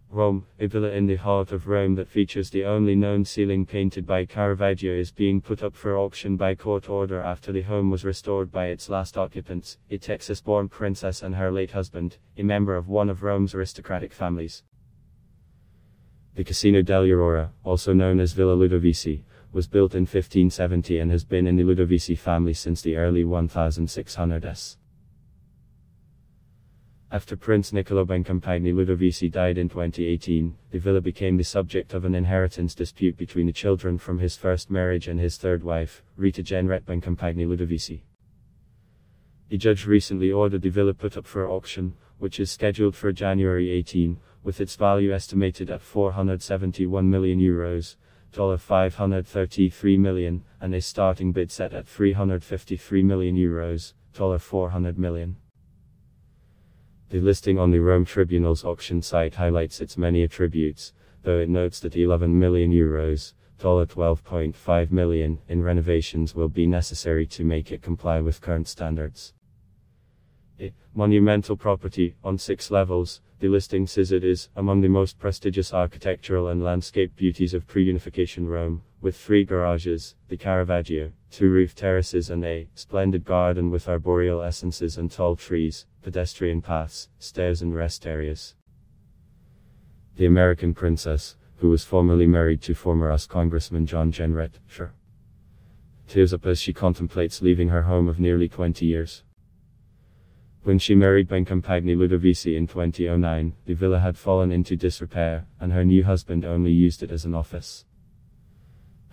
Rome, a villa in the heart of Rome that features the only known ceiling painted by Caravaggio is being put up for auction by court order after the home was restored by its last occupants, a Texas-born princess and her late husband, a member of one of Rome's aristocratic families. The Casino degli Aurora, also known as Villa Ludovisi, was built in 1570 and has been in the Ludovisi family since the early 1600s. After Prince Niccolo Bencompagni Ludovisi died in 2018, the villa became the subject of an inheritance dispute between the children from his first marriage and his third wife, Rita Genrette Bencompagni Ludovisi. A judge recently ordered the villa put up for auction, which is scheduled for January 18, with its value estimated at €471 million, $533 million, and a starting bid set at €353 million, $400 million. The listing on the Rome Tribunal's auction site highlights its many attributes, though it notes that €11 million, $12.5 million, in renovations will be necessary to make it comply with current standards. A monumental property, on 6 levels, the listing says it is among the most prestigious architectural and landscape beauties of pre-unification Rome, with 3 garages, the Caravaggio, 2 roof terraces and a splendid garden with arboreal essences and tall trees, pedestrian paths, stairs and rest areas. The American princess, who was formerly married to former US Congressman John Genrette, tears up as she contemplates leaving her home of nearly 20 years. When she married Bencompagni Ludovisi in 2009, the villa had fallen into disrepair, and her new husband only used it as an office.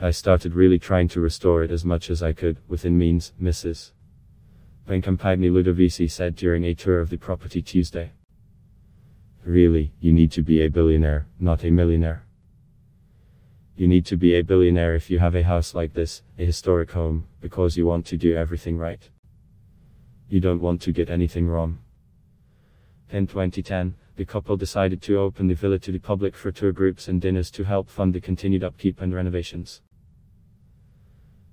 I started really trying to restore it as much as I could, within means, Mrs. Bencompagni Ludovisi said during a tour of the property Tuesday. Really, you need to be a billionaire, not a millionaire. You need to be a billionaire if you have a house like this, a historic home, because you want to do everything right. You don't want to get anything wrong. In 2010, the couple decided to open the villa to the public for tour groups and dinners to help fund the continued upkeep and renovations.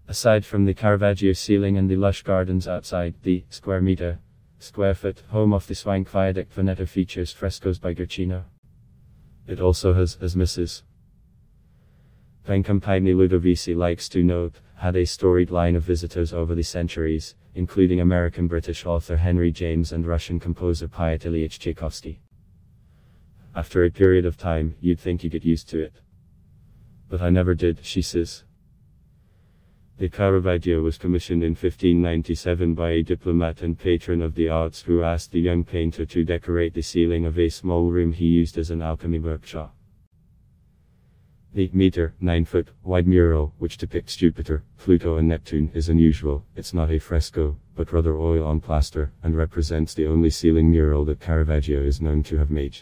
Aside from the Caravaggio ceiling and the lush gardens outside, the square foot home of the Swank Viaduct Veneto features frescoes by Guercino. It also has, as Mrs. Bencompagni Ludovisi likes to note, had a storied line of visitors over the centuries, including American-British author Henry James and Russian composer Pyotr Ilyich Tchaikovsky. After a period of time, you'd think you get used to it. But I never did, she says. The Caravaggio was commissioned in 1597 by a diplomat and patron of the arts who asked the young painter to decorate the ceiling of a small room he used as an alchemy workshop. The 9-foot wide mural, which depicts Jupiter, Pluto and Neptune, is unusual. It's not a fresco, but rather oil on plaster, and represents the only ceiling mural that Caravaggio is known to have made.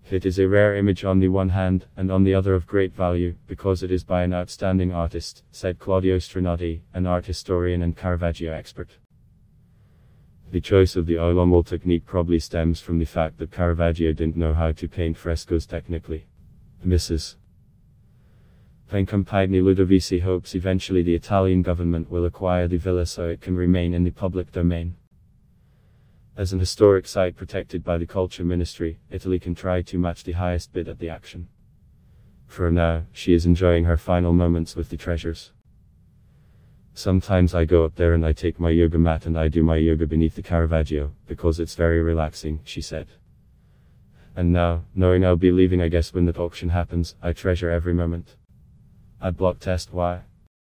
It is a rare image on the one hand, and on the other of great value, because it is by an outstanding artist, said Claudio Strinati, an art historian and Caravaggio expert. The choice of the oil on wall technique probably stems from the fact that Caravaggio didn't know how to paint frescoes technically. Mrs. Bencompagni Ludovisi hopes eventually the Italian government will acquire the villa so it can remain in the public domain. As an historic site protected by the Culture Ministry, Italy can try to match the highest bid at the auction. For now, she is enjoying her final moments with the treasures. Sometimes I go up there and I take my yoga mat and I do my yoga beneath the Caravaggio, because it's very relaxing, she said. And now, knowing I'll be leaving I guess when that auction happens, I treasure every moment. I'd block test why.